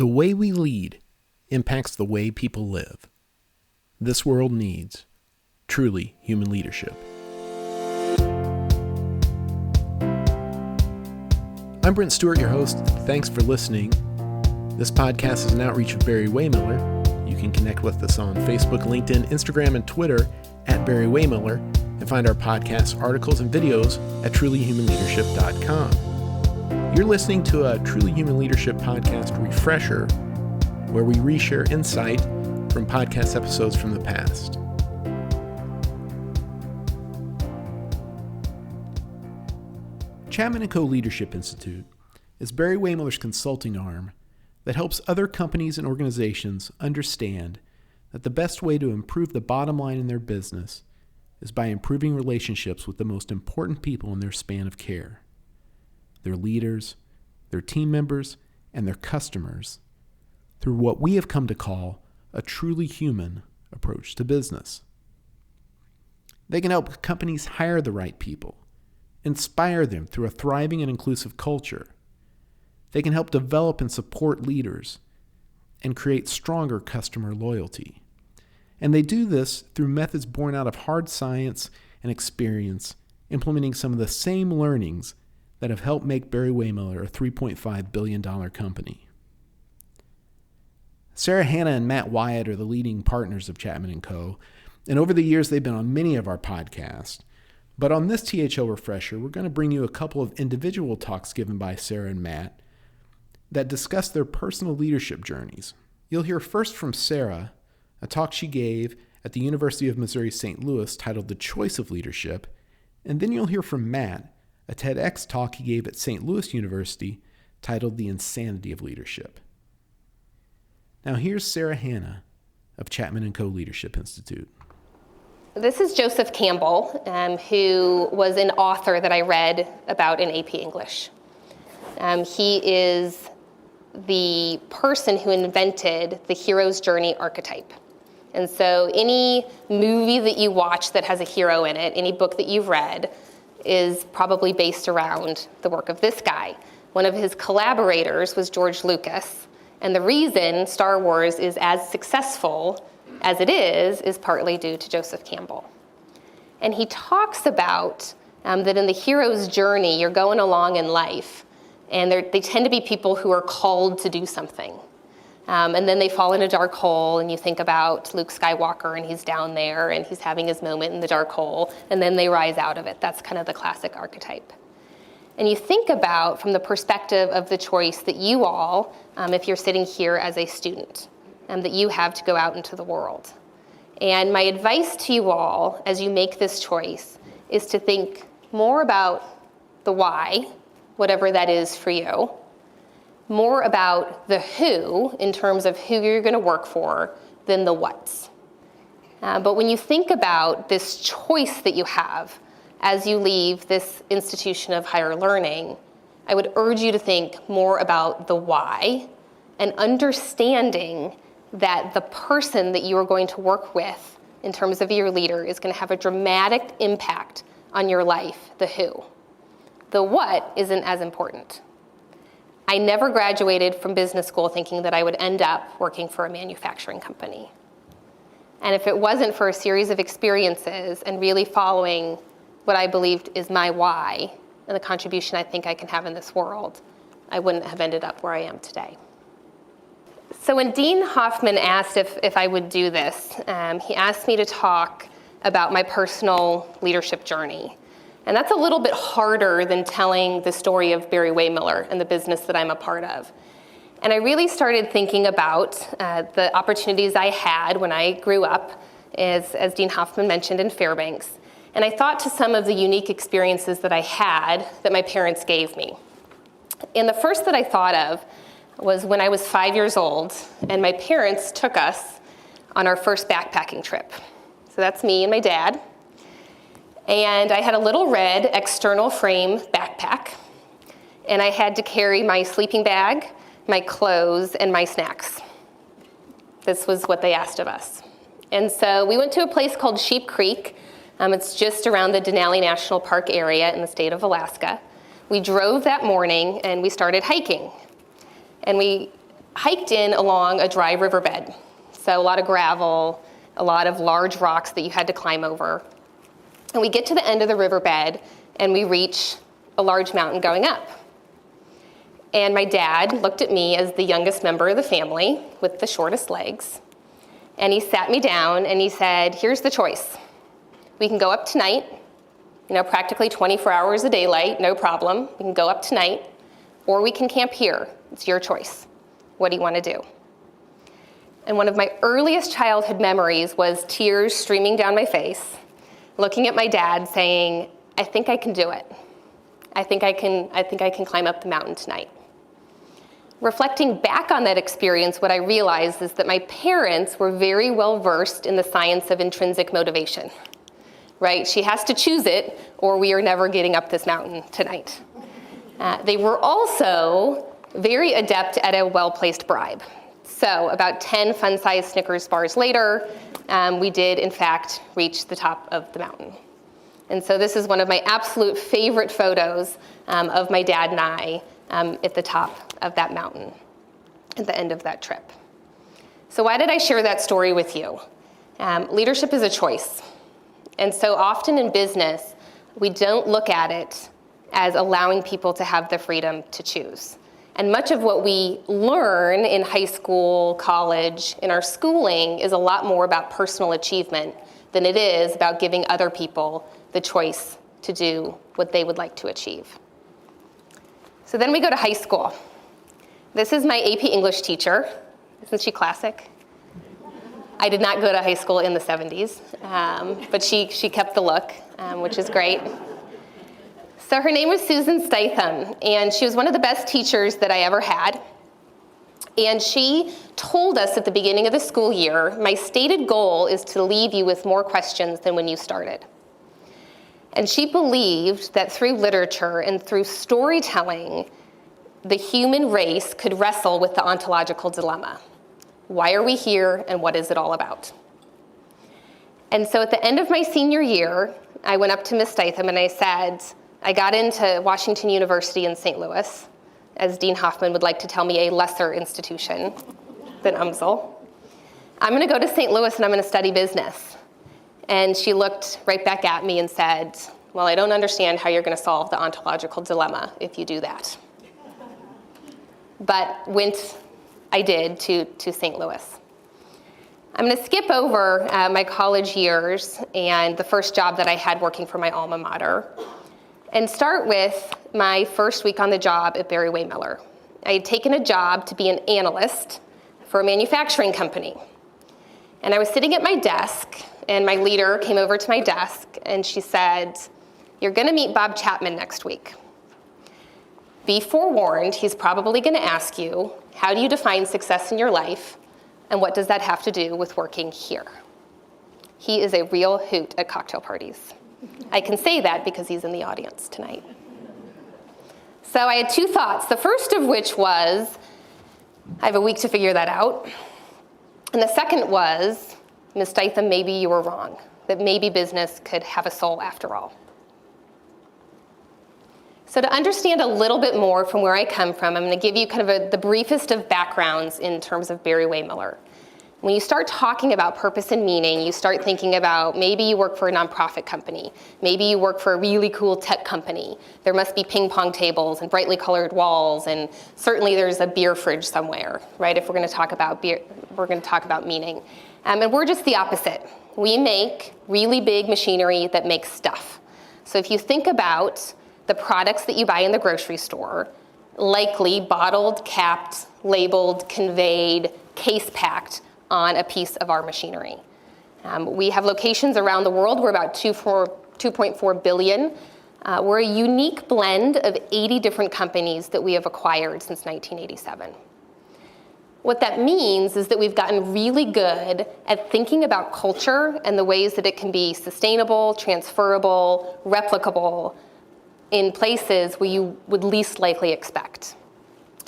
The way we lead impacts the way people live. This world needs truly human leadership. I'm Brent Stewart, your host. Thanks for listening. This podcast is an outreach of Barry-Wehmiller. You can connect with us on Facebook, LinkedIn, Instagram, and Twitter at Barry-Wehmiller, and find our podcasts, articles, and videos at trulyhumanleadership.com. You're listening to a Truly Human Leadership podcast refresher, where we reshare insight from podcast episodes from the past. Chapman & Co. Leadership Institute is Barry-Wehmiller's consulting arm that helps other companies and organizations understand that the best way to improve the bottom line in their business is by improving relationships with the most important people in their span of care: their leaders, their team members, and their customers, through what we have come to call a truly human approach to business. They can help companies hire the right people, inspire them through a thriving and inclusive culture. They can help develop and support leaders and create stronger customer loyalty. And they do this through methods born out of hard science and experience, implementing some of the same learnings that have helped make Barry-Wehmiller a $3.5 billion company. Sara, Hannah, and Matt Whiat are the leading partners of Chapman & Co., and over the years they've been on many of our podcasts. But on this THL Refresher, we're going to bring you a couple of individual talks given by Sara and Matt that discuss their personal leadership journeys. You'll hear first from Sara, a talk she gave at the University of Missouri St. Louis titled The Choice of Leadership, and then you'll hear from Matt, a TEDx talk he gave at St. Louis University titled The Insanity of Leadership. Now here's Sara Hannah of Chapman & Co. Leadership Institute. This is Joseph Campbell, who was an author that I read about in AP English. He is the person who invented the hero's journey archetype. And so any movie that you watch that has a hero in it, any book that you've read, is probably based around the work of this guy. One of his collaborators was George Lucas, and the reason Star Wars is as successful as it is partly due to Joseph Campbell. And he talks about that in the hero's journey, you're going along in life, and they tend to be people who are called to do something. And then they fall in a dark hole, and you think about Luke Skywalker, and he's down there, and he's having his moment in the dark hole, and then they rise out of it. That's kind of the classic archetype. And you think about, from the perspective of the choice that you all, if you're sitting here as a student, that you have to go out into the world. And my advice to you all, as you make this choice, is to think more about the why, whatever that is for you, more about the who, in terms of who you're going to work for, than the what's. But when you think about this choice that you have as you leave this institution of higher learning, I would urge you to think more about the why and understanding that the person that you are going to work with in terms of your leader is going to have a dramatic impact on your life, the who. The what isn't as important. I never graduated from business school thinking that I would end up working for a manufacturing company. And if it wasn't for a series of experiences and really following what I believed is my why and the contribution I think I can have in this world, I wouldn't have ended up where I am today. So when Dean Hoffman asked if I would do this, he asked me to talk about my personal leadership journey. And that's a little bit harder than telling the story of Barry-Wehmiller and the business that I'm a part of. And I really started thinking about the opportunities I had when I grew up, as Dean Hoffman mentioned, in Fairbanks. And I thought to some of the unique experiences that I had that my parents gave me. And the first that I thought of was when I was 5 years old, and my parents took us on our first backpacking trip. So that's me and my dad. And I had a little red external frame backpack, and I had to carry my sleeping bag, my clothes, and my snacks. This was what they asked of us. And so we went to a place called Sheep Creek. It's just around the Denali National Park area in the state of Alaska. We drove that morning, and we started hiking. And we hiked in along a dry riverbed. So a lot of gravel, a lot of large rocks that you had to climb over. And we get to the end of the riverbed, and we reach a large mountain going up. And my dad looked at me as the youngest member of the family with the shortest legs. And he sat me down and he said, here's the choice. We can go up tonight, practically 24 hours of daylight, no problem. We can go up tonight, or we can camp here. It's your choice. What do you want to do? And one of my earliest childhood memories was tears streaming down my face, looking at my dad saying, I think I can do it. I think I can climb up the mountain tonight. Reflecting back on that experience, what I realized is that my parents were very well versed in the science of intrinsic motivation, right? She has to choose it, or we are never getting up this mountain tonight. They were also very adept at a well-placed bribe. So about 10 fun-sized Snickers bars later, we did, in fact, reach the top of the mountain. And so this is one of my absolute favorite photos of my dad and I at the top of that mountain at the end of that trip. So why did I share that story with you? Leadership is a choice. And so often in business, we don't look at it as allowing people to have the freedom to choose. And much of what we learn in high school, college, in our schooling is a lot more about personal achievement than it is about giving other people the choice to do what they would like to achieve. So then we go to high school. This is my AP English teacher. Isn't she classic? I did not go to high school in the 70s, but she kept the look, which is great. So her name was Susan Statham, and she was one of the best teachers that I ever had. And she told us at the beginning of the school year, my stated goal is to leave you with more questions than when you started. And she believed that through literature and through storytelling, the human race could wrestle with the ontological dilemma. Why are we here, and what is it all about? And so at the end of my senior year, I went up to Miss Statham and I said, I got into Washington University in St. Louis, as Dean Hoffman would like to tell me, a lesser institution than UMSL. I'm going to go to St. Louis and I'm going to study business. And she looked right back at me and said, well, I don't understand how you're going to solve the ontological dilemma if you do that. But I did to St. Louis. I'm going to skip over my college years and the first job that I had working for my alma mater and start with my first week on the job at Barry-Wehmiller. I had taken a job to be an analyst for a manufacturing company. And I was sitting at my desk, and my leader came over to my desk, and she said, you're going to meet Bob Chapman next week. Be forewarned, he's probably going to ask you, how do you define success in your life, and what does that have to do with working here? He is a real hoot at cocktail parties. I can say that because he's in the audience tonight. So I had two thoughts, the first of which was, I have a week to figure that out. And the second was, Ms. Statham, maybe you were wrong, that maybe business could have a soul after all. So to understand a little bit more from where I come from, I'm going to give you kind of the briefest of backgrounds in terms of Barry-Wehmiller. When you start talking about purpose and meaning, you start thinking about maybe you work for a nonprofit company. Maybe you work for a really cool tech company. There must be ping pong tables and brightly colored walls, and certainly there's a beer fridge somewhere, right? If we're going to talk about beer, we're going to talk about meaning. And we're just the opposite. We make really big machinery that makes stuff. So if you think about the products that you buy in the grocery store, likely bottled, capped, labeled, conveyed, case-packed on a piece of our machinery. We have locations around the world. We're about 2.4 billion. We're a unique blend of 80 different companies that we have acquired since 1987. What that means is that we've gotten really good at thinking about culture and the ways that it can be sustainable, transferable, replicable in places where you would least likely expect.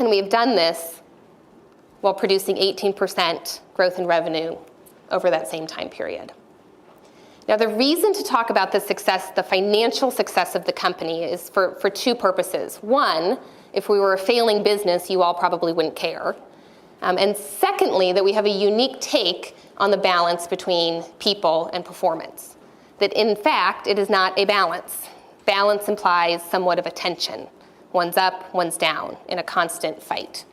And we have done this while producing 18% growth in revenue over that same time period. Now, the reason to talk about the success, the financial success of the company is for two purposes. One, if we were a failing business, you all probably wouldn't care. And secondly, that we have a unique take on the balance between people and performance. That in fact, it is not a balance. Balance implies somewhat of a tension. One's up, one's down, in a constant fight.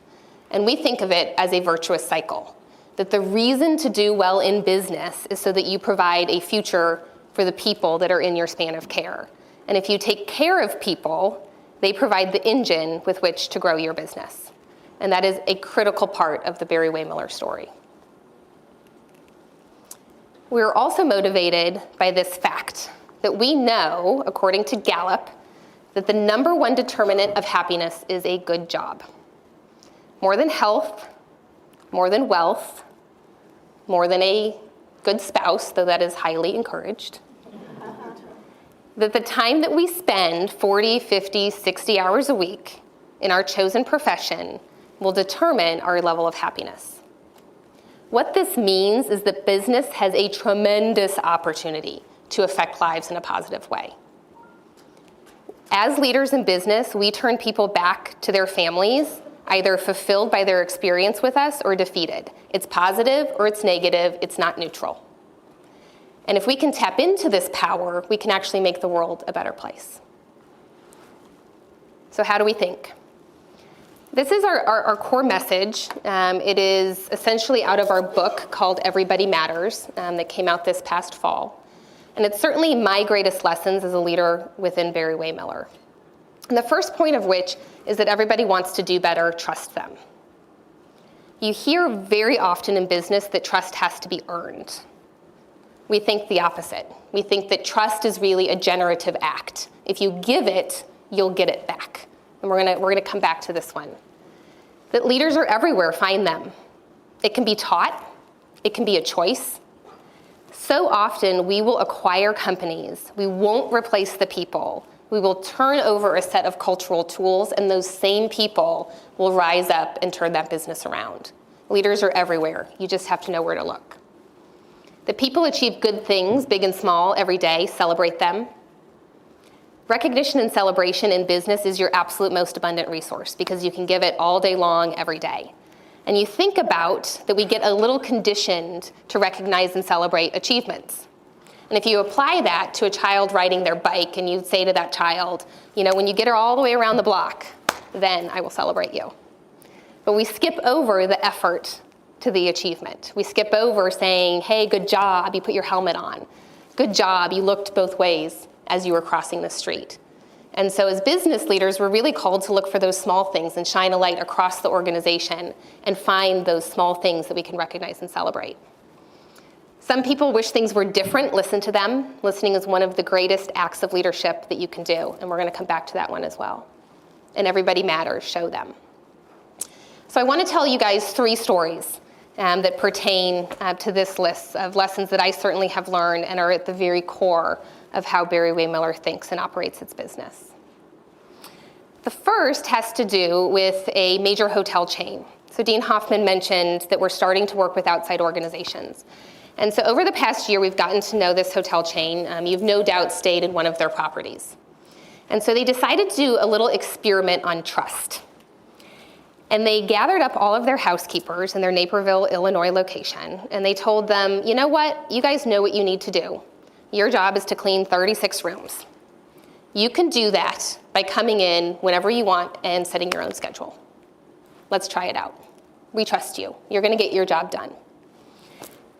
And we think of it as a virtuous cycle. That the reason to do well in business is so that you provide a future for the people that are in your span of care. And if you take care of people, they provide the engine with which to grow your business. And that is a critical part of the Barry-Wehmiller story. We're also motivated by this fact that we know, according to Gallup, that the number one determinant of happiness is a good job. More than health, more than wealth, more than a good spouse, though that is highly encouraged. That the time that we spend 40, 50, 60 hours a week in our chosen profession will determine our level of happiness. What this means is that business has a tremendous opportunity to affect lives in a positive way. As leaders in business, we turn people back to their families, either fulfilled by their experience with us or defeated. It's positive or it's negative, it's not neutral. And if we can tap into this power, we can actually make the world a better place. So how do we think? This is our core message. It is essentially out of our book called Everybody Matters that came out this past fall. And it's certainly my greatest lessons as a leader within Barry-Wehmiller. And the first point of which is that everybody wants to do better, trust them. You hear very often in business that trust has to be earned. We think the opposite. We think that trust is really a generative act. If you give it, you'll get it back. And we're gonna come back to this one. That leaders are everywhere, find them. It can be taught, it can be a choice. So often we will acquire companies, we won't replace the people. We will turn over a set of cultural tools, and those same people will rise up and turn that business around. Leaders are everywhere. You just have to know where to look. The people achieve good things, big and small, every day. Celebrate them. Recognition and celebration in business is your absolute most abundant resource because you can give it all day long, every day. And you think about that we get a little conditioned to recognize and celebrate achievements. And if you apply that to a child riding their bike and you say to that child, you know, when you get her all the way around the block, then I will celebrate you. But we skip over the effort to the achievement. We skip over saying, hey, good job, you put your helmet on. Good job, you looked both ways as you were crossing the street. And so as business leaders, we're really called to look for those small things and shine a light across the organization and find those small things that we can recognize and celebrate. Some people wish things were different. Listen to them. Listening is one of the greatest acts of leadership that you can do, and we're going to come back to that one as well. And everybody matters. Show them. So I want to tell you guys 3 stories that pertain to this list of lessons that I certainly have learned and are at the very core of how Barry-Wehmiller thinks and operates its business. The first has to do with a major hotel chain. So Dean Hoffman mentioned that we're starting to work with outside organizations. And so over the past year, we've gotten to know this hotel chain. You've no doubt stayed in one of their properties. And so they decided to do a little experiment on trust. And they gathered up all of their housekeepers in their Naperville, Illinois location, and they told them, you know what, you guys know what you need to do. Your job is to clean 36 rooms. You can do that by coming in whenever you want and setting your own schedule. Let's try it out. We trust you. You're going to get your job done.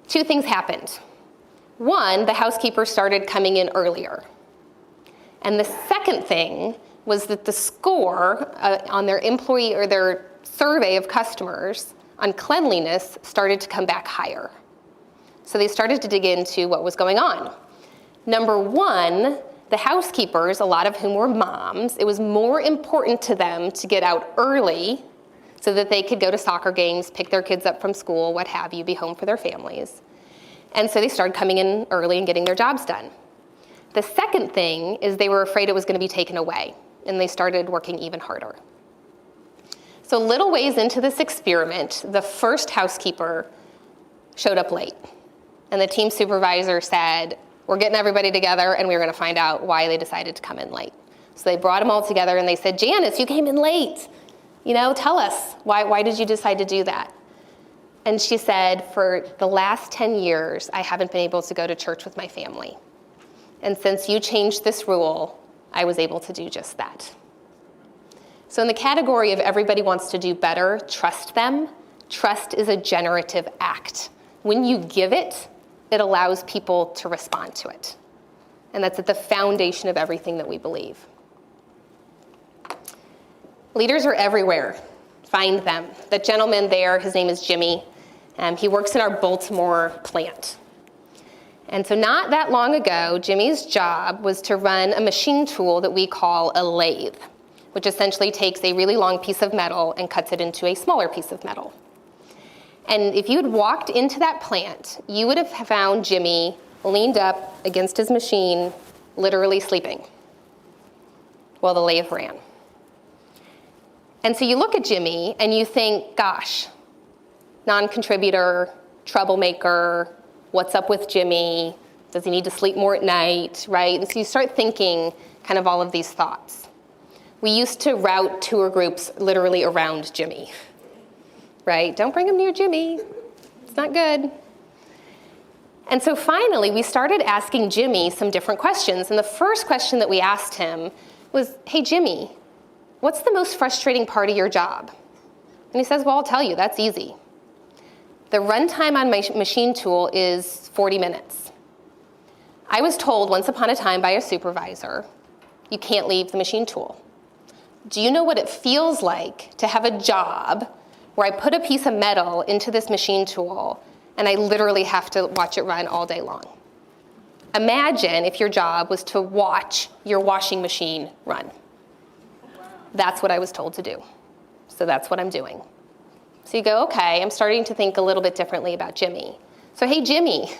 2 things happened. 1, the housekeepers started coming in earlier. And the second thing was that the score on their employee or their survey of customers on cleanliness started to come back higher. So they started to dig into what was going on. Number 1, the housekeepers, a lot of whom were moms, it was more important to them to get out early so that they could go to soccer games, pick their kids up from school, what have you, be home for their families. And so they started coming in early and getting their jobs done. The second thing is they were afraid it was going to be taken away, and they started working even harder. So little ways into this experiment, the first housekeeper showed up late. And the team supervisor said, we're getting everybody together, and we're going to find out why they decided to come in late. So they brought them all together, and they said, Janice, you came in late. You know, tell us, why did you decide to do that? And she said, for the last 10 years, I haven't been able to go to church with my family. And since you changed this rule, I was able to do just that. So in the category of everybody wants to do better, trust them. Trust is a generative act. When you give it, it allows people to respond to it. And that's at the foundation of everything that we believe. Leaders are everywhere. Find them. The gentleman there, his name is Jimmy. He works in our Baltimore plant. And so not that long ago, Jimmy's job was to run a machine tool that we call a lathe, which essentially takes a really long piece of metal and cuts it into a smaller piece of metal. And if you had walked into that plant, you would have found Jimmy leaned up against his machine, literally sleeping, while the lathe ran. And so you look at Jimmy and you think, gosh, non-contributor, troublemaker, what's up with Jimmy? Does he need to sleep more at night, right? And so you start thinking kind of all of these thoughts. We used to route tour groups literally around Jimmy, right? Don't bring him near Jimmy. It's not good. And so finally, we started asking Jimmy some different questions. And the first question that we asked him was, hey, Jimmy, what's the most frustrating part of your job? And he says, well, I'll tell you, that's easy. The runtime on my machine tool is 40 minutes. I was told once upon a time by a supervisor, you can't leave the machine tool. Do you know what it feels like to have a job where I put a piece of metal into this machine tool and I literally have to watch it run all day long? Imagine if your job was to watch your washing machine run. That's what I was told to do. So that's what I'm doing. So you go, okay, I'm starting to think a little bit differently about Jimmy. So hey, Jimmy,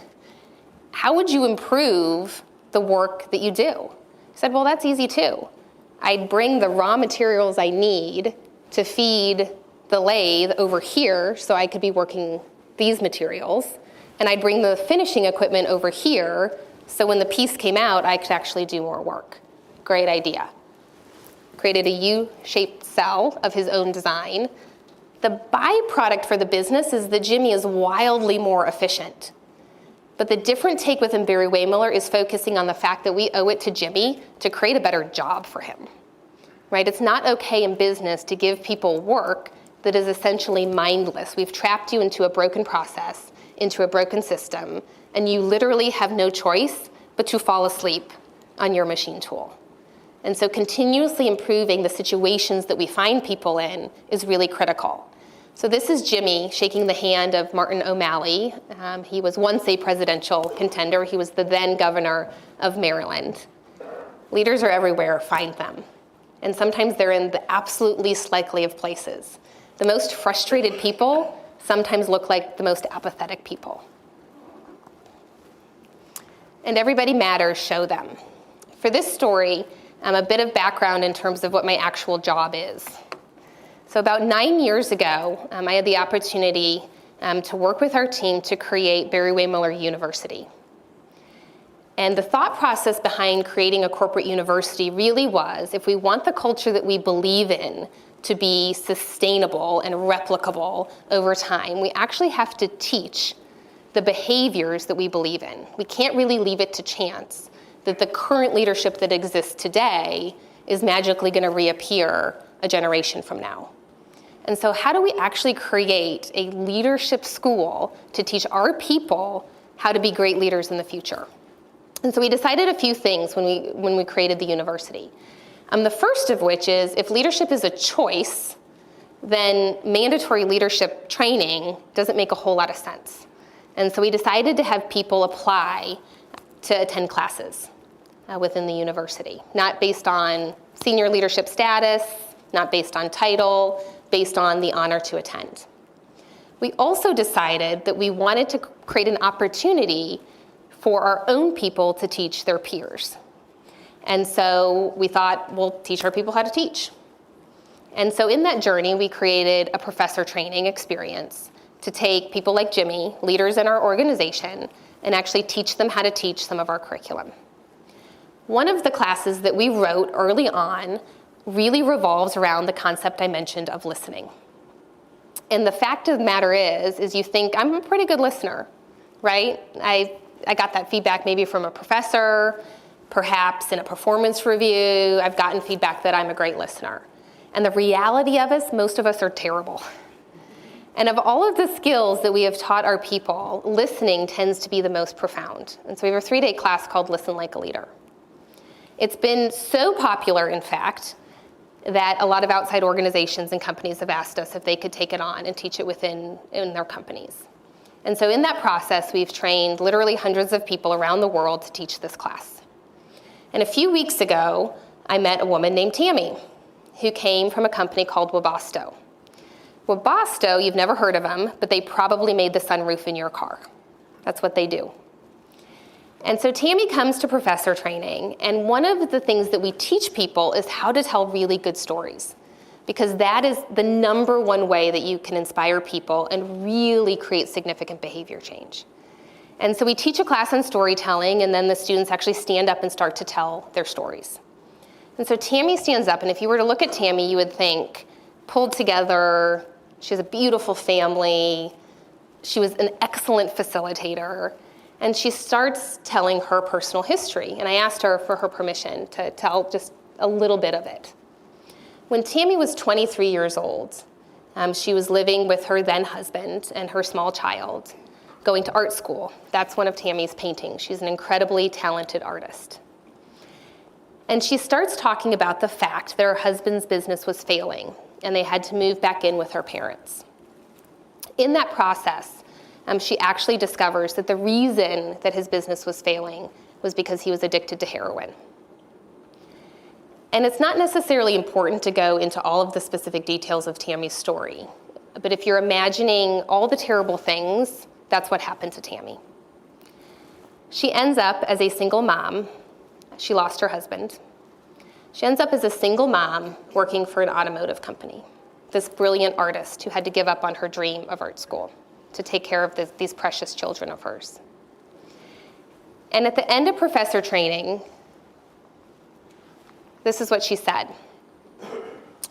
how would you improve the work that you do? He said, well, that's easy too. I'd bring the raw materials I need to feed the lathe over here so I could be working these materials, and I'd bring the finishing equipment over here so when the piece came out, I could actually do more work. Great idea. Created a U-shaped cell of his own design. The byproduct for the business is that Jimmy is wildly more efficient. But the different take within Barry-Wehmiller is focusing on the fact that we owe it to Jimmy to create a better job for him, right? It's not okay in business to give people work that is essentially mindless. We've trapped you into a broken process, into a broken system, and you literally have no choice but to fall asleep on your machine tool. And so continuously improving the situations that we find people in is really critical. So this is Jimmy shaking the hand of Martin O'Malley. He was once a presidential contender. He was the then governor of Maryland. Leaders are everywhere, find them. And sometimes they're in the absolute least likely of places. The most frustrated people sometimes look like the most apathetic people. And everybody matters, show them. For this story, a bit of background in terms of what my actual job is. So about 9 years ago, I had the opportunity to work with our team to create Barry-Wehmiller University. And the thought process behind creating a corporate university really was, if we want the culture that we believe in to be sustainable and replicable over time, we actually have to teach the behaviors that we believe in. We can't really leave it to chance that the current leadership that exists today is magically going to reappear a generation from now. And so how do we actually create a leadership school to teach our people how to be great leaders in the future? And so we decided a few things when we created the university. The first of which is, if leadership is a choice, then mandatory leadership training doesn't make a whole lot of sense. And so we decided to have people apply to attend classes within the university, not based on senior leadership status, not based on title, based on the honor to attend. We also decided that we wanted to create an opportunity for our own people to teach their peers. And so we thought, we'll teach our people how to teach. And so in that journey, we created a professor training experience to take people like Jimmy, leaders in our organization, and actually teach them how to teach some of our curriculum. One of the classes that we wrote early on really revolves around the concept I mentioned of listening. And the fact of the matter is you think, I'm a pretty good listener, right? I got that feedback maybe from a professor, perhaps in a performance review. I've gotten feedback that I'm a great listener. And the reality of us, most of us are terrible. And of all of the skills that we have taught our people, listening tends to be the most profound. And so we have a 3-day class called Listen Like a Leader. It's been so popular, in fact, that a lot of outside organizations and companies have asked us if they could take it on and teach it in their companies. And so in that process, we've trained literally hundreds of people around the world to teach this class. And a few weeks ago, I met a woman named Tammy, who came from a company called Webasto. Webasto, you've never heard of them, but they probably made the sunroof in your car. That's what they do. And so Tammy comes to professor training, and one of the things that we teach people is how to tell really good stories, because that is the number one way that you can inspire people and really create significant behavior change. And so we teach a class on storytelling, and then the students actually stand up and start to tell their stories. And so Tammy stands up, and if you were to look at Tammy, you would think, pulled together, she has a beautiful family, she was an excellent facilitator, and she starts telling her personal history. And I asked her for her permission to tell just a little bit of it. When Tammy was 23 years old, she was living with her then husband and her small child, going to art school. That's one of Tammy's paintings. She's an incredibly talented artist. And she starts talking about the fact that her husband's business was failing, and they had to move back in with her parents. In that process, she actually discovers that the reason that his business was failing was because he was addicted to heroin. And it's not necessarily important to go into all of the specific details of Tammy's story, but if you're imagining all the terrible things, that's what happened to Tammy. She ends up as a single mom. She lost her husband. She ends up as a single mom working for an automotive company, this brilliant artist who had to give up on her dream of art school to take care of these precious children of hers. And at the end of professor training, this is what she said,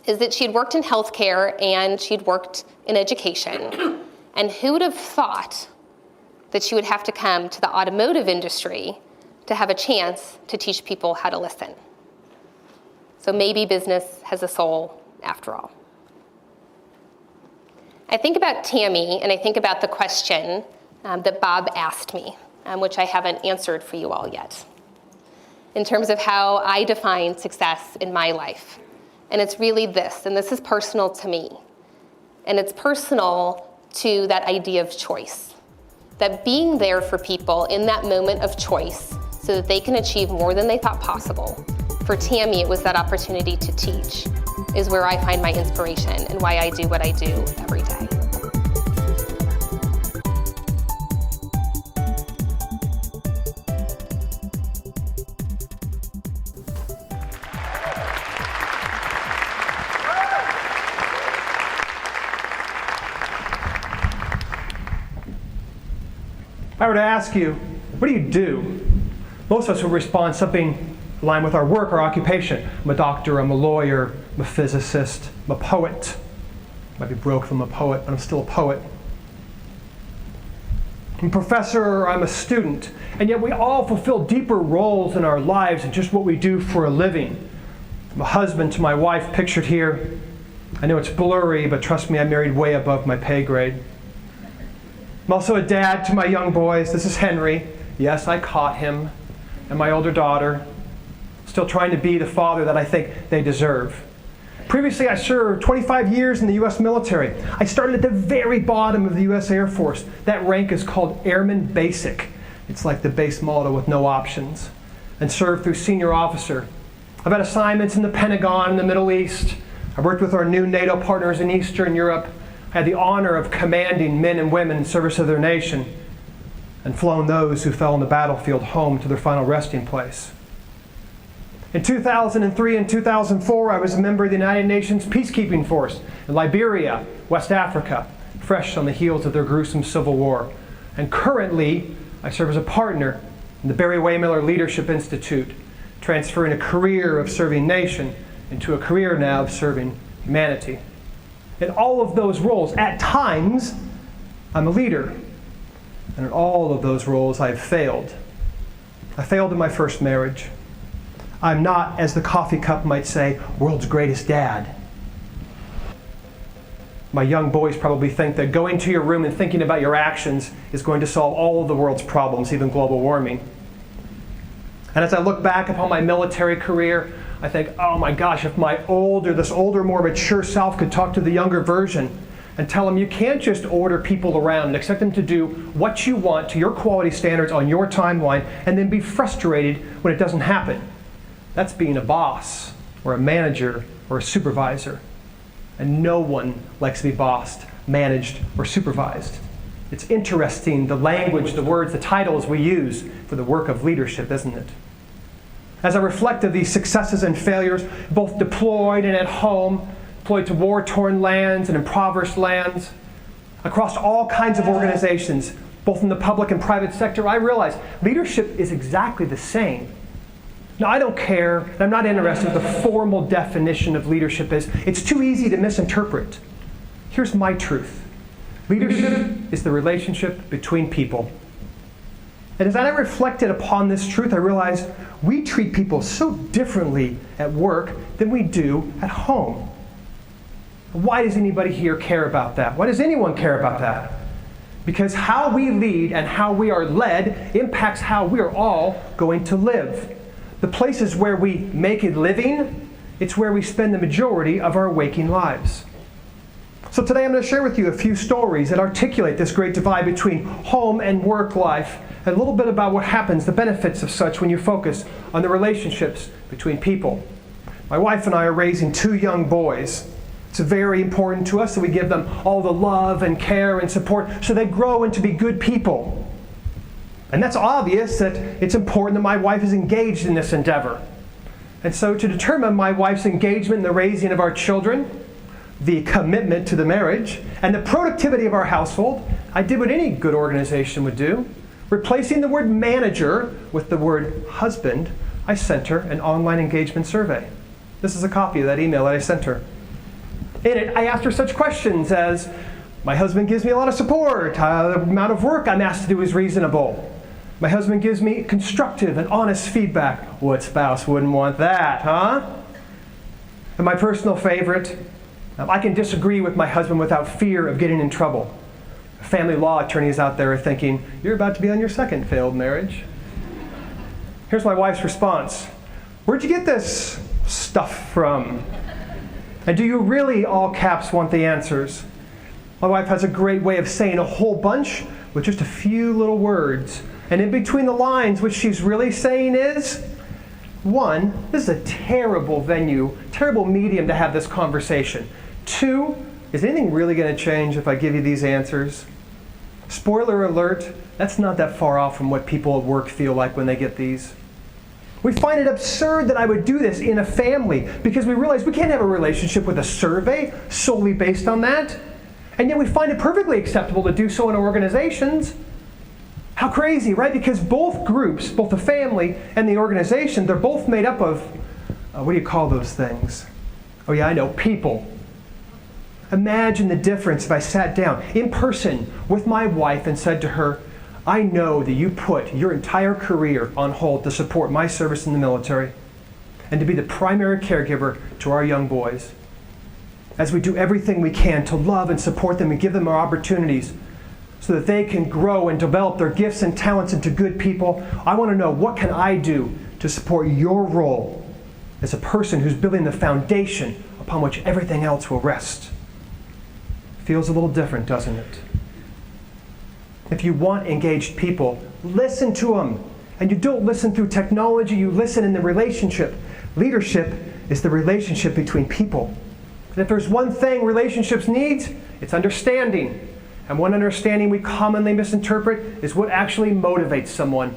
is that she'd worked in healthcare and she'd worked in education. And who would have thought that she would have to come to the automotive industry to have a chance to teach people how to listen? So maybe business has a soul after all. I think about Tammy, and I think about the question that Bob asked me, which I haven't answered for you all yet, in terms of how I define success in my life. And it's really this, and this is personal to me. And it's personal to that idea of choice, that being there for people in that moment of choice so that they can achieve more than they thought possible. For Tammy, it was that opportunity to teach, is where I find my inspiration and why I do what I do every day. If I were to ask you, what do you do? Most of us would respond something in line with our work or occupation. I'm a doctor, I'm a lawyer, I'm a physicist, I'm a poet. I might be broke if I'm a poet, but I'm still a poet. I'm a professor or I'm a student. And yet we all fulfill deeper roles in our lives than just what we do for a living. I'm a husband to my wife, pictured here. I know it's blurry, but trust me, I married way above my pay grade. I'm also a dad to my young boys. This is Henry. Yes, I caught him. And my older daughter. Still trying to be the father that I think they deserve. Previously, I served 25 years in the U.S. military. I started at the very bottom of the U.S. Air Force. That rank is called Airman Basic. It's like the base model with no options. And served through senior officer. I've had assignments in the Pentagon in the Middle East. I worked with our new NATO partners in Eastern Europe. I had the honor of commanding men and women in service of their nation and flown those who fell on the battlefield home to their final resting place. In 2003 and 2004, I was a member of the United Nations Peacekeeping Force in Liberia, West Africa, fresh on the heels of their gruesome civil war. And currently, I serve as a partner in the Barry-Wehmiller Leadership Institute, transferring a career of serving nation into a career now of serving humanity. In all of those roles, at times, I'm a leader. And in all of those roles, I've failed. I failed in my first marriage. I'm not, as the coffee cup might say, world's greatest dad. My young boys probably think that going to your room and thinking about your actions is going to solve all of the world's problems, even global warming. And as I look back upon my military career, I think, oh my gosh, if this older, more mature self could talk to the younger version and tell them you can't just order people around and expect them to do what you want to your quality standards on your timeline and then be frustrated when it doesn't happen. That's being a boss or a manager or a supervisor. And no one likes to be bossed, managed, or supervised. It's interesting, the language, the words, the titles we use for the work of leadership, isn't it? As I reflect of these successes and failures, both deployed and at home, deployed to war-torn lands and impoverished lands, across all kinds of organizations, both in the public and private sector, I realize leadership is exactly the same. Now, I don't care, and I'm not interested in what the formal definition of leadership is. It's too easy to misinterpret. Here's my truth. Leadership is the relationship between people. And as I reflected upon this truth, I realized we treat people so differently at work than we do at home. Why does anybody here care about that? Why does anyone care about that? Because how we lead and how we are led impacts how we are all going to live. The places where we make a living, it's where we spend the majority of our waking lives. So today I'm going to share with you a few stories that articulate this great divide between home and work life, and a little bit about what happens, the benefits of such when you focus on the relationships between people. My wife and I are raising 2 young boys. It's very important to us that we give them all the love and care and support so they grow into be good people. And that's obvious that it's important that my wife is engaged in this endeavor. And so to determine my wife's engagement in the raising of our children, the commitment to the marriage, and the productivity of our household, I did what any good organization would do. Replacing the word manager with the word husband, I sent her an online engagement survey. This is a copy of that email that I sent her. In it, I asked her such questions as, my husband gives me a lot of support, the amount of work I'm asked to do is reasonable. My husband gives me constructive and honest feedback. What spouse wouldn't want that, huh? And my personal favorite, I can disagree with my husband without fear of getting in trouble. Family law attorneys out there are thinking, you're about to be on your second failed marriage. Here's my wife's response. Where'd you get this stuff from? And do you really, all caps, want the answers? My wife has a great way of saying a whole bunch with just a few little words. And in between the lines, what she's really saying is, 1, this is a terrible venue, terrible medium to have this conversation. 2, is anything really going to change if I give you these answers? Spoiler alert, that's not that far off from what people at work feel like when they get these. We find it absurd that I would do this in a family because we realize we can't have a relationship with a survey solely based on that. And yet we find it perfectly acceptable to do so in organizations. How crazy, right? Because both groups, both the family and the organization, they're both made up of, what do you call those things? Oh yeah, I know, people. Imagine the difference if I sat down in person with my wife and said to her, I know that you put your entire career on hold to support my service in the military and to be the primary caregiver to our young boys. As we do everything we can to love and support them and give them our opportunities so that they can grow and develop their gifts and talents into good people, I want to know, what can I do to support your role as a person who's building the foundation upon which everything else will rest? Feels a little different, doesn't it? If you want engaged people, listen to them. And you don't listen through technology, you listen in the relationship. Leadership is the relationship between people. And if there's one thing relationships need, it's understanding. And one understanding we commonly misinterpret is what actually motivates someone.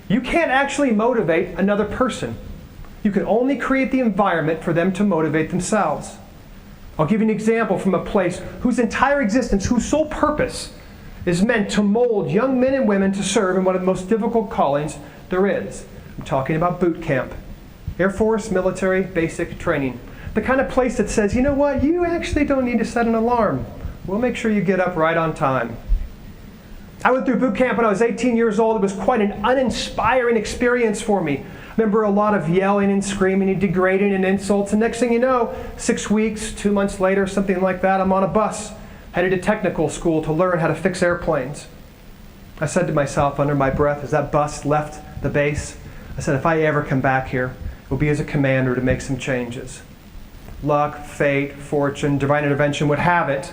You can't actually motivate another person. You can only create the environment for them to motivate themselves. I'll give you an example from a place whose entire existence, whose sole purpose is meant to mold young men and women to serve in one of the most difficult callings there is. I'm talking about boot camp. Air Force military basic training. The kind of place that says, you know what, you actually don't need to set an alarm. We'll make sure you get up right on time. I went through boot camp when I was 18 years old. It was quite an uninspiring experience for me. I remember a lot of yelling and screaming and degrading and insults. And next thing you know, 6 weeks, 2 months later, something like that, I'm on a bus, headed to technical school to learn how to fix airplanes. I said to myself under my breath as that bus left the base, I said, if I ever come back here, it will be as a commander to make some changes. Luck, fate, fortune, divine intervention would have it.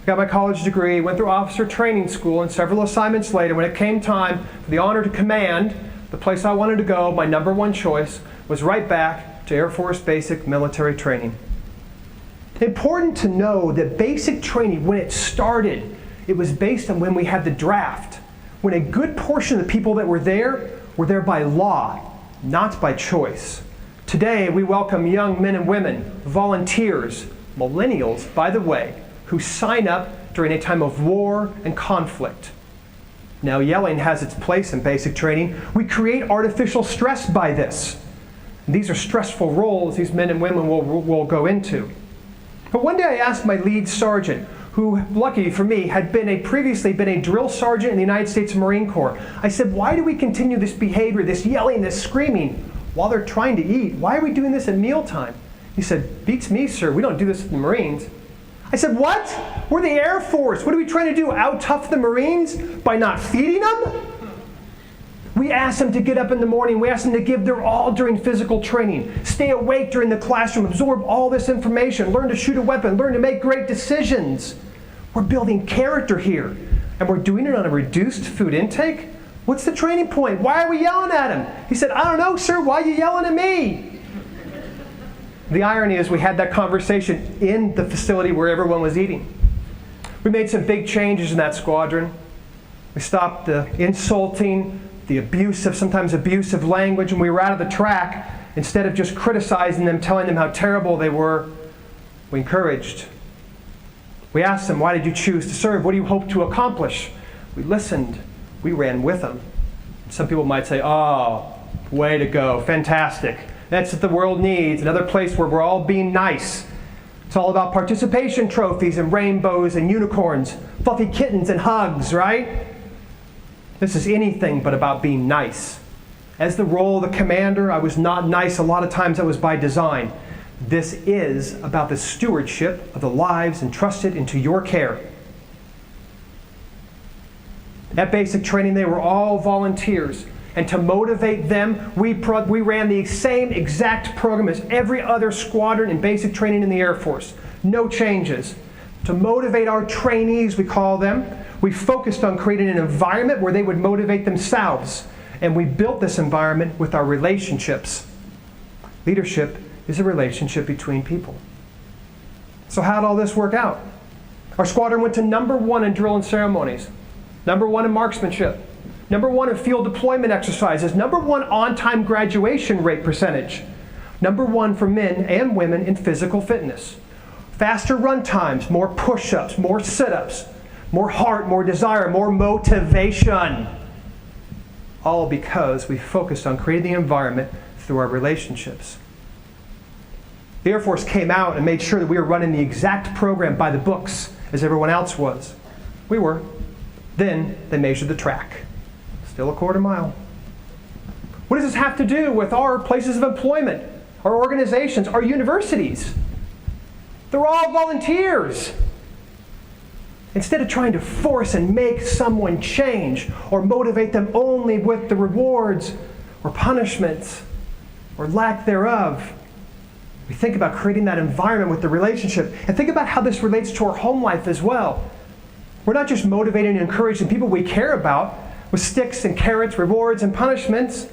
I got my college degree, went through officer training school, and several assignments later, when it came time for the honor to command, the place I wanted to go, my number one choice, was right back to Air Force basic military training. Important to know that basic training, when it started, it was based on when we had the draft, when a good portion of the people that were there by law, not by choice. Today, we welcome young men and women, volunteers, millennials, by the way, who sign up during a time of war and conflict. Now, yelling has its place in basic training. We create artificial stress by this. And these are stressful roles these men and women will go into. But one day I asked my lead sergeant, who, lucky for me, had previously been a drill sergeant in the United States Marine Corps. I said, why do we continue this behavior, this yelling, this screaming, while they're trying to eat? Why are we doing this at mealtime? He said, beats me, sir. We don't do this with the Marines. I said, what? We're the Air Force. What are we trying to do? Out-tough the Marines by not feeding them? We ask them to get up in the morning. We ask them to give their all during physical training. Stay awake during the classroom. Absorb all this information. Learn to shoot a weapon. Learn to make great decisions. We're building character here. And we're doing it on a reduced food intake? What's the training point? Why are we yelling at him? He said, I don't know, sir. Why are you yelling at me? The irony is we had that conversation in the facility where everyone was eating. We made some big changes in that squadron. We stopped the insulting, the abusive, sometimes abusive language, and we were out of the track. Instead of just criticizing them, telling them how terrible they were, we encouraged. We asked them, why did you choose to serve? What do you hope to accomplish? We listened. We ran with them. Some people might say, oh, way to go, fantastic. That's what the world needs, another place where we're all being nice. It's all about participation trophies and rainbows and unicorns, fluffy kittens and hugs, right? This is anything but about being nice. As the role of the commander, I was not nice. A lot of times that was by design. This is about the stewardship of the lives entrusted into your care. At basic training, they were all volunteers. And to motivate them, we ran the same exact program as every other squadron in basic training in the Air Force. No changes. To motivate our trainees, we call them, we focused on creating an environment where they would motivate themselves. And we built this environment with our relationships. Leadership is a relationship between people. So how did all this work out? Our squadron went to number 1 in drill and ceremonies, number 1 in marksmanship, number 1 in field deployment exercises, number 1 on-time graduation rate percentage, number 1 for men and women in physical fitness. Faster run times, more push-ups, more sit-ups, more heart, more desire, more motivation. All because we focused on creating the environment through our relationships. The Air Force came out and made sure that we were running the exact program by the books as everyone else was. We were. Then they measured the track. Still a quarter mile. What does this have to do with our places of employment, our organizations, our universities? They're all volunteers. Instead of trying to force and make someone change or motivate them only with the rewards or punishments or lack thereof, we think about creating that environment with the relationship. And think about how this relates to our home life as well. We're not just motivating and encouraging people we care about with sticks and carrots, rewards and punishments.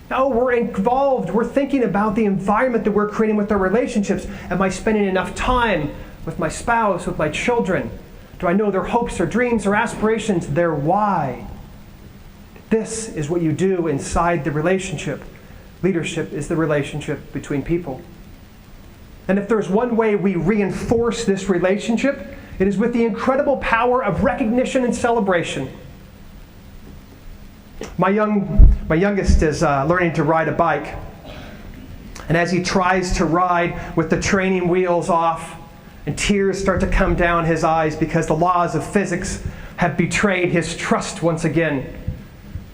No, we're involved. We're thinking about the environment that we're creating with our relationships. Am I spending enough time with my spouse, with my children? Do I know their hopes, their dreams, their aspirations, their why? This is what you do inside the relationship. Leadership is the relationship between people. And if there's one way we reinforce this relationship, it is with the incredible power of recognition and celebration. My youngest is learning to ride a bike. And as he tries to ride with the training wheels off, and tears start to come down his eyes because the laws of physics have betrayed his trust once again,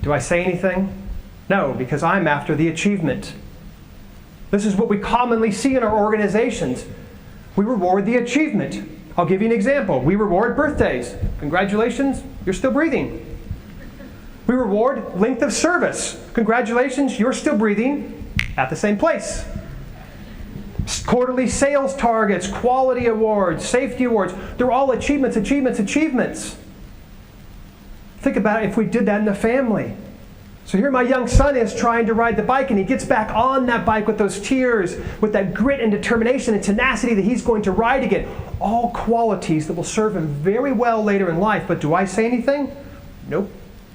do I say anything? No, because I'm after the achievement. This is what we commonly see in our organizations. We reward the achievement. I'll give you an example. We reward birthdays. Congratulations, you're still breathing. We reward length of service. Congratulations, you're still breathing at the same place. Quarterly sales targets, quality awards, safety awards. They're all achievements, achievements, achievements. Think about it if we did that in the family. So here my young son is trying to ride the bike, and he gets back on that bike with those tears, with that grit and determination and tenacity that he's going to ride again. All qualities that will serve him very well later in life. But do I say anything? Nope,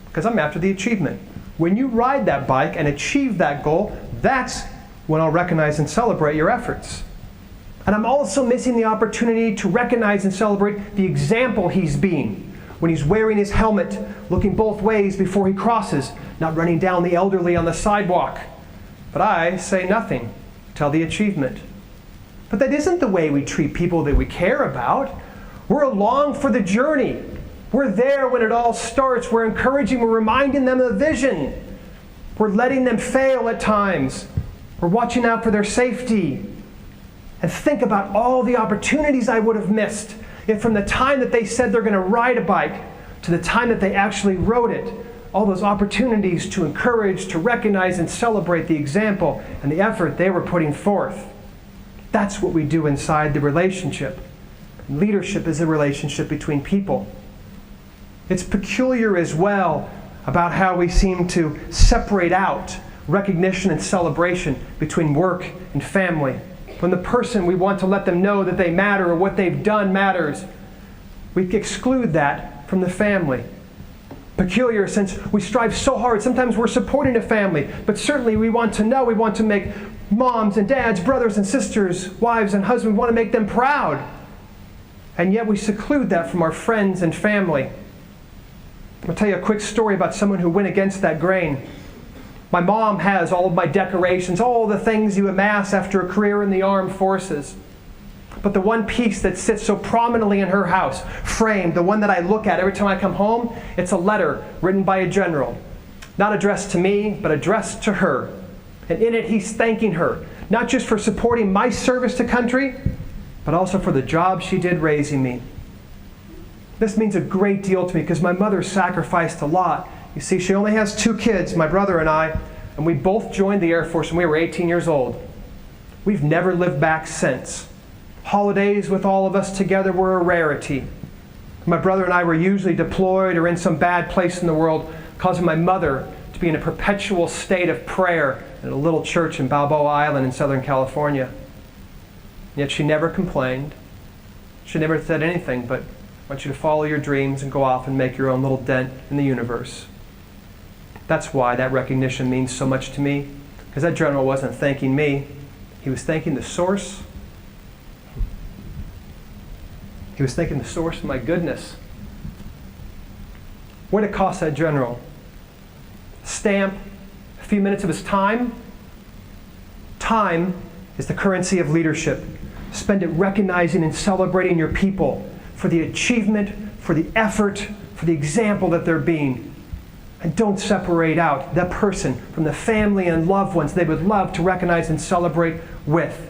because I'm after the achievement. When you ride that bike and achieve that goal, that's when I'll recognize and celebrate your efforts. And I'm also missing the opportunity to recognize and celebrate the example he's being. When he's wearing his helmet, looking both ways before he crosses, not running down the elderly on the sidewalk. But I say nothing, tell the achievement. But that isn't the way we treat people that we care about. We're along for the journey. We're there when it all starts. We're encouraging, we're reminding them of the vision. We're letting them fail at times. We're watching out for their safety. And think about all the opportunities I would have missed if from the time that they said they're going to ride a bike to the time that they actually rode it, all those opportunities to encourage, to recognize, and celebrate the example and the effort they were putting forth. That's what we do inside the relationship. Leadership is a relationship between people. It's peculiar as well about how we seem to separate out recognition and celebration between work and family. When the person we want to let them know that they matter or what they've done matters, we exclude that from the family. Peculiar since we strive so hard. Sometimes we're supporting a family, but certainly we want to know, we want to make moms and dads, brothers and sisters, wives and husbands, we want to make them proud. And yet we seclude that from our friends and family. I'll tell you a quick story about someone who went against that grain. My mom has all of my decorations, all the things you amass after a career in the armed forces. But the one piece that sits so prominently in her house, framed, the one that I look at every time I come home, it's a letter written by a general. Not addressed to me, but addressed to her. And in it, he's thanking her, not just for supporting my service to country, but also for the job she did raising me. This means a great deal to me because my mother sacrificed a lot. You see, she only has 2 kids, my brother and I, and we both joined the Air Force when we were 18 years old. We've never lived back since. Holidays with all of us together were a rarity. My brother and I were usually deployed or in some bad place in the world, causing my mother to be in a perpetual state of prayer in a little church in Balboa Island in Southern California. Yet she never complained. She never said anything but, I want you to follow your dreams and go off and make your own little dent in the universe. That's why that recognition means so much to me, because that general wasn't thanking me. He was thanking the source. He was thanking the source of my goodness. What did it cost that general? Stamp, a few minutes of his time. Time is the currency of leadership. Spend it recognizing and celebrating your people for the achievement, for the effort, for the example that they're being. And don't separate out that person from the family and loved ones they would love to recognize and celebrate with.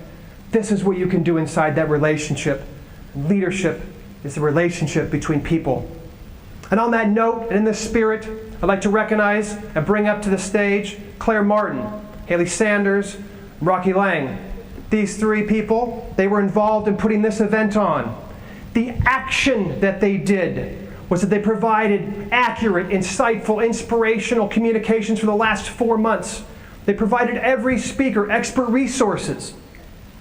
This is what you can do inside that relationship. Leadership is the relationship between people. And on that note, and in this spirit, I'd like to recognize and bring up to the stage Claire Martin, Haley Sanders, Rocky Lang. These 3 people, they were involved in putting this event on. The action that they did was that they provided accurate, insightful, inspirational communications for the last 4 months. They provided every speaker expert resources.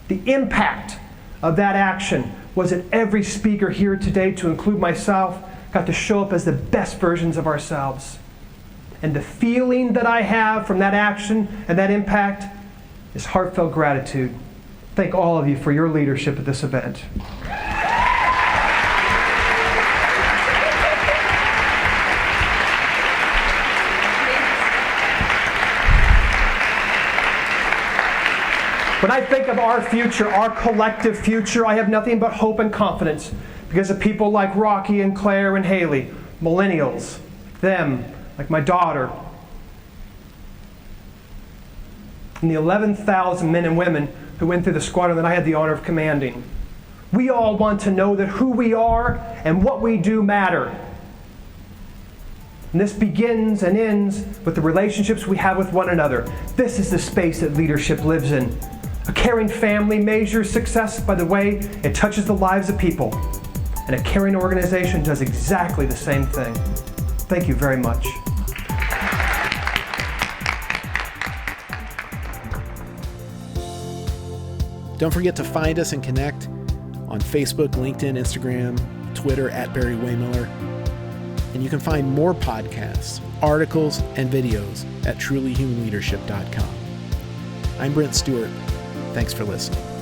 The impact of that action was that every speaker here today, to include myself, got to show up as the best versions of ourselves. And the feeling that I have from that action and that impact is heartfelt gratitude. Thank all of you for your leadership at this event. When I think of our future, our collective future, I have nothing but hope and confidence because of people like Rocky and Claire and Haley, millennials, them, like my daughter, and the 11,000 men and women who went through the squadron that I had the honor of commanding. We all want to know that who we are and what we do matter. And this begins and ends with the relationships we have with one another. This is the space that leadership lives in. A caring family measures success by the way it touches the lives of people. And a caring organization does exactly the same thing. Thank you very much. Don't forget to find us and connect on Facebook, LinkedIn, Instagram, Twitter at Barry-Wehmiller. And you can find more podcasts, articles, and videos at trulyhumanleadership.com. I'm Brent Stewart. Thanks for listening.